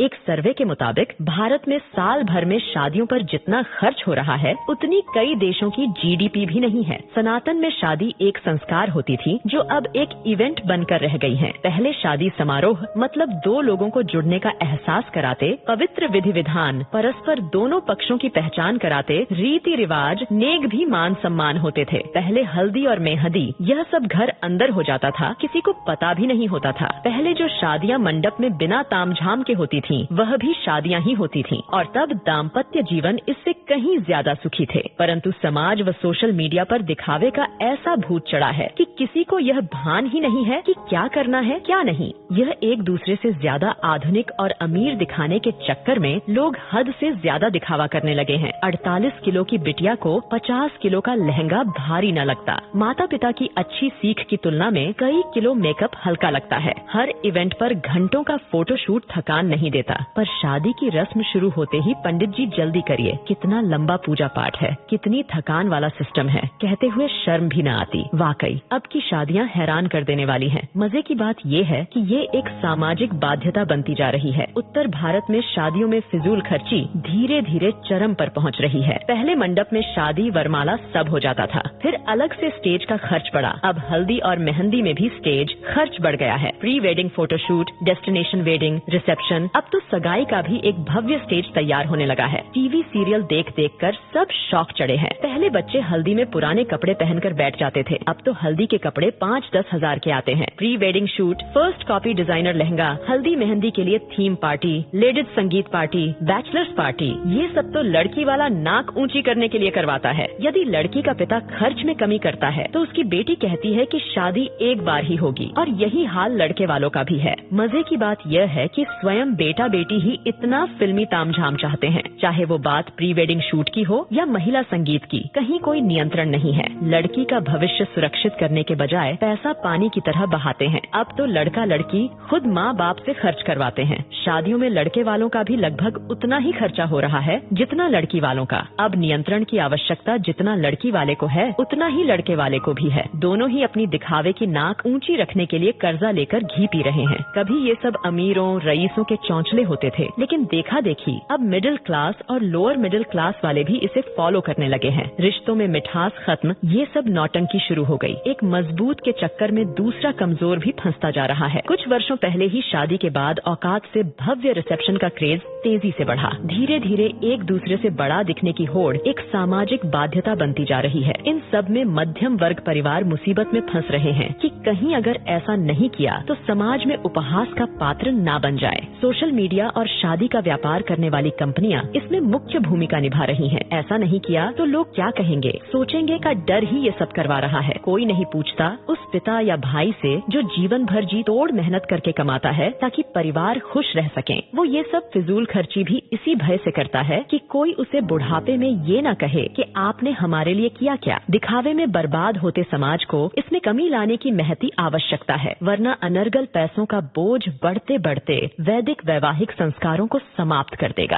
एक सर्वे के मुताबिक भारत में साल भर में शादियों पर जितना खर्च हो रहा है उतनी कई देशों की जीडीपी भी नहीं है। सनातन में शादी एक संस्कार होती थी जो अब एक इवेंट बनकर रह गई है। पहले शादी समारोह मतलब दो लोगों को जुड़ने का एहसास कराते, पवित्र विधि विधान, परस्पर दोनों पक्षों की पहचान कराते, रीति रिवाज, नेक भी मान सम्मान होते थे। पहले हल्दी और मेहंदी यह सब घर अंदर हो जाता था, किसी को पता भी नहीं होता था। पहले जो शादियां मंडप में बिना तामझाम के होती थीं, वह भी शादियां ही होती थीं और तब दाम्पत्य जीवन इससे कहीं ज्यादा सुखी थे। परंतु समाज व सोशल मीडिया पर दिखावे का ऐसा भूत चढ़ा है कि किसी को यह भान ही नहीं है कि क्या करना है क्या नहीं। यह एक दूसरे से ज्यादा आधुनिक और अमीर दिखाने के चक्कर में लोग हद से ज्यादा दिखावा करने लगे हैं। 48 किलो की बिटिया को 50 किलो का लहंगा भारी न लगता। माता पिता की अच्छी सीख की तुलना में कई किलो मेकअप हल्का लगता है। हर इवेंट पर घंटों का फोटोशूट थकान नहीं देता। पर शादी की रस्म शुरू होते ही पंडित जी जल्दी करिए, कितना लंबा पूजा पाठ है, कितनी थकान वाला सिस्टम है, कहते हुए शर्म भी न आती। वाकई अब की शादियां हैरान कर देने वाली हैं। मजे की बात ये है कि ये एक सामाजिक बाध्यता बनती जा रही है। उत्तर भारत में शादियों में फिजूल खर्ची धीरे धीरे चरम पर पहुंच रही है। पहले मंडप में शादी वरमाला सब हो जाता था, फिर अलग से स्टेज का खर्च पड़ा। अब हल्दी और मेहंदी में भी स्टेज खर्च बढ़ गया है। Pre wedding photoshoot, destination wedding, reception, अब तो सगाई का भी एक भव्य स्टेज तैयार होने लगा है। टीवी सीरियल देख देख कर सब शौक चढ़े हैं। पहले बच्चे हल्दी में पुराने कपड़े पहनकर बैठ जाते थे, अब तो हल्दी के कपड़े 5-10 हजार के आते हैं। Pre wedding shoot, first copy designer lehenga, हल्दी मेहंदी के लिए थीम पार्टी, लेडीज संगीत पार्टी, बैचलर्स पार्टी, ये सब तो लड़की वाला नाक ऊंची करने के लिए करवाता है। यदि लड़की का पिता खर्च में कमी करता है तो उसकी बेटी कहती है कि शादी एक बार ही होगी, और यही हाल लड़के वालों का भी है। मजे की बात यह है कि स्वयं बेटा बेटी ही इतना फिल्मी तामझाम चाहते हैं, चाहे वो बात प्री वेडिंग शूट की हो या महिला संगीत की, कहीं कोई नियंत्रण नहीं है। लड़की का भविष्य सुरक्षित करने के बजाय पैसा पानी की तरह बहाते हैं। अब तो लड़का लड़की खुद माँ बाप से खर्च करवाते हैं। शादियों में लड़के वालों का भी लगभग उतना ही खर्चा हो रहा है जितना लड़की वालों का। अब नियंत्रण की आवश्यकता जितना लड़की वाले को है उतना ही लड़के वाले को भी है। दोनों ही अपनी दिखावे की नाक ऊंची रखने के लिए कर्जा लेकर घी पी रहे हैं। कभी ये सब अमीरों रईसों के चौंचले होते थे, लेकिन देखा देखी अब मिडिल क्लास और लोअर मिडिल क्लास वाले भी इसे फॉलो करने लगे हैं। रिश्तों में मिठास खत्म, ये सब नौटंकी शुरू हो गई। एक मजबूत के चक्कर में दूसरा कमजोर भी फंसता जा रहा है। कुछ वर्षों पहले ही शादी के बाद औकात से भव्य रिसेप्शन का क्रेज तेजी से बढ़ा। धीरे धीरे एक दूसरे से बड़ा दिखने की होड़ एक सामाजिक बाध्यता बनती जा रही है। इन सब में मध्यम वर्ग परिवार मुसीबत में फंस रहे हैं कि कहीं अगर ऐसा नहीं किया तो समाज में उपहास का पात्र ना बन जाए। सोशल मीडिया और शादी का व्यापार करने वाली कंपनियां इसमें मुख्य भूमिका निभा रही हैं। ऐसा नहीं किया तो लोग क्या कहेंगे, सोचेंगे का डर ही ये सब करवा रहा है। कोई नहीं पूछता उस पिता या भाई से जो जीवन भर जी तोड़ मेहनत करके कमाता है ताकि परिवार खुश रह सकें। वो ये सब फिजूल खर्ची भी इसी भय से करता है कि कोई उसे बुढ़ापे में ये न कहे कि आपने हमारे लिए किया क्या। दिखावे में बर्बाद होते समाज को इसमें कमी लाने की महती आवश्यकता है, वरना अनर्गल पैसों का बोझ बढ़ते बढ़ते वैदिक वैवाहिक संस्कारों को समाप्त कर देगा।